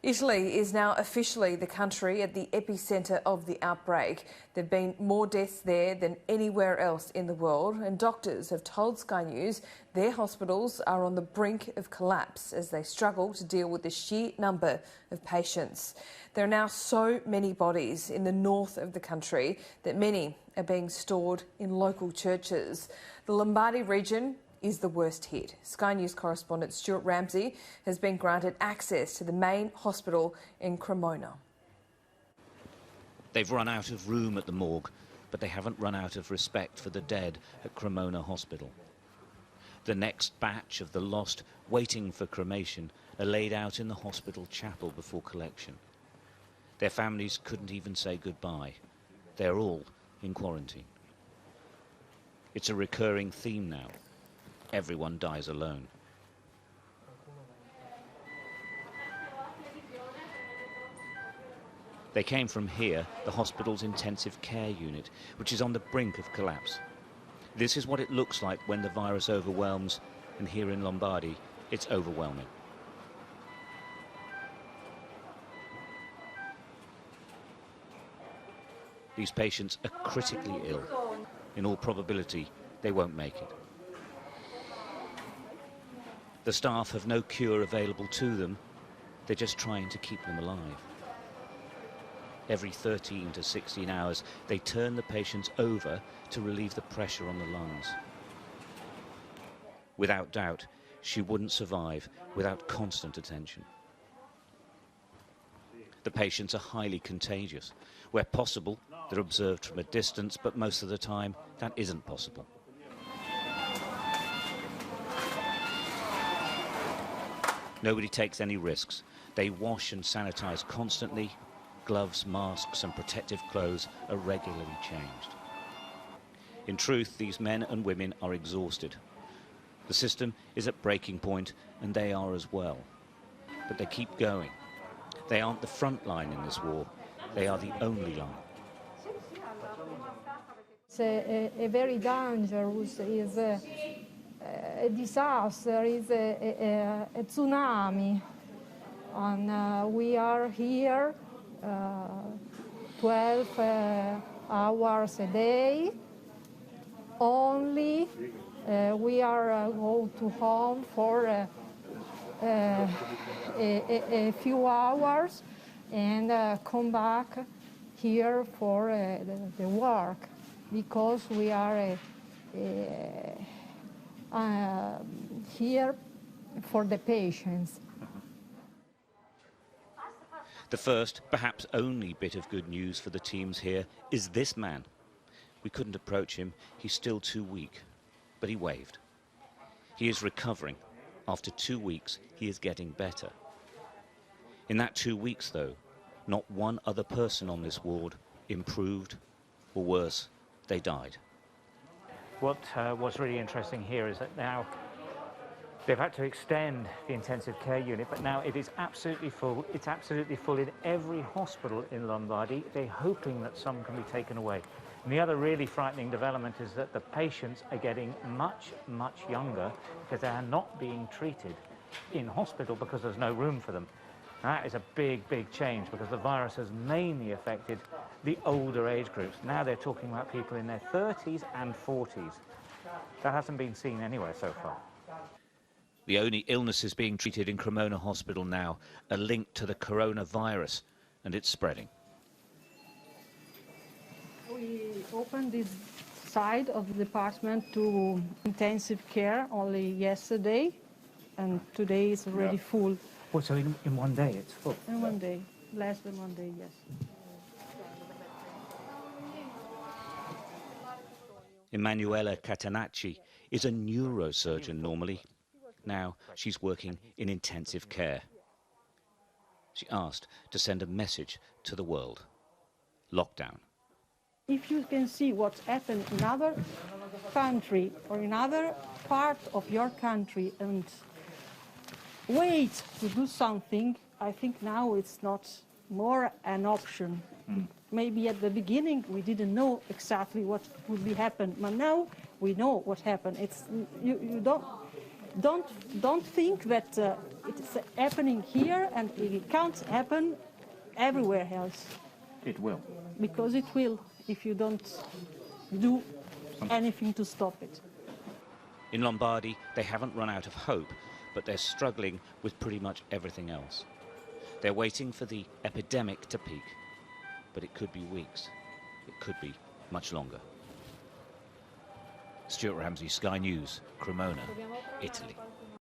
Italy is now officially the country at the epicentre of the outbreak. There have been more deaths there than anywhere else in the world, and doctors have told Sky News their hospitals are on the brink of collapse as they struggle to deal with the sheer number of patients. There are now so many bodies in the north of the country that many are being stored in local churches. The Lombardy region is the worst hit. Sky News correspondent Stuart Ramsey has been granted access to the main hospital in Cremona. They've run out of room at the morgue, but they haven't run out of respect for the dead at Cremona Hospital. The next batch of the lost waiting for cremation are laid out in the hospital chapel before collection. Their families couldn't even say goodbye. They're all in quarantine. It's a recurring theme now. Everyone dies alone. They came from here, the hospital's intensive care unit, which is on the brink of collapse. This is what it looks like when the virus overwhelms, and here in Lombardy, it's overwhelming. These patients are critically ill. In all probability, they won't make it. The staff have no cure available to them. They're just trying to keep them alive. Every 13 to 16 hours, they turn the patients over to relieve the pressure on the lungs. Without doubt, she wouldn't survive without constant attention. The patients are highly contagious. Where possible, they're observed from a distance, but most of the time, that isn't possible. Nobody takes any risks. They wash and sanitize constantly. Gloves, masks and protective clothes are regularly changed. In truth, these men and women are exhausted. The system is at breaking point, and they are as well. But they keep going. They aren't the front line in this war. They are the only line. It's a very dangerous, is a disaster, is a tsunami. And we are here 12 hours a day. Only we are go to home for a few hours and come back here for the work, because we are here for the patients. The first, perhaps only bit of good news for the teams here is this man. We couldn't approach him. He's still too weak, but he waved. He is recovering. After 2 weeks, he is getting better. In that 2 weeks, though, not one other person on this ward improved, or worse, they died. What's really interesting here is that now they've had to extend the intensive care unit, but now it is absolutely full. It's absolutely full in every hospital in Lombardy. They're hoping that some can be taken away. And the other really frightening development is that the patients are getting much, much younger because they are not being treated in hospital because there's no room for them. That is a big, big change, because the virus has mainly affected the older age groups. Now they're talking about people in their 30s and 40s. That hasn't been seen anywhere so far. The only illnesses being treated in Cremona Hospital now are linked to the coronavirus, and it's spreading. We opened this side of the department to intensive care only yesterday, and today it's already full. Well, so in 1 day it's full? In 1 day, less than 1 day, yes. Emanuela Catenacci is a neurosurgeon normally. Now she's working in intensive care. She asked to send a message to the world. Lockdown. If you can see what's happened in other country or in other part of your country and wait to do something, I think now it's not more an option. Maybe at the beginning we didn't know exactly what would be happen, but now we know what happened. It's you don't don't think that it's happening here and it can't happen everywhere else. It will. Because it will if you don't do anything to stop it. In Lombardy, they haven't run out of hope, but they're struggling with pretty much everything else. They're waiting for the epidemic to peak, but it could be weeks. It could be much longer. Stuart Ramsey, Sky News, Cremona, Italy.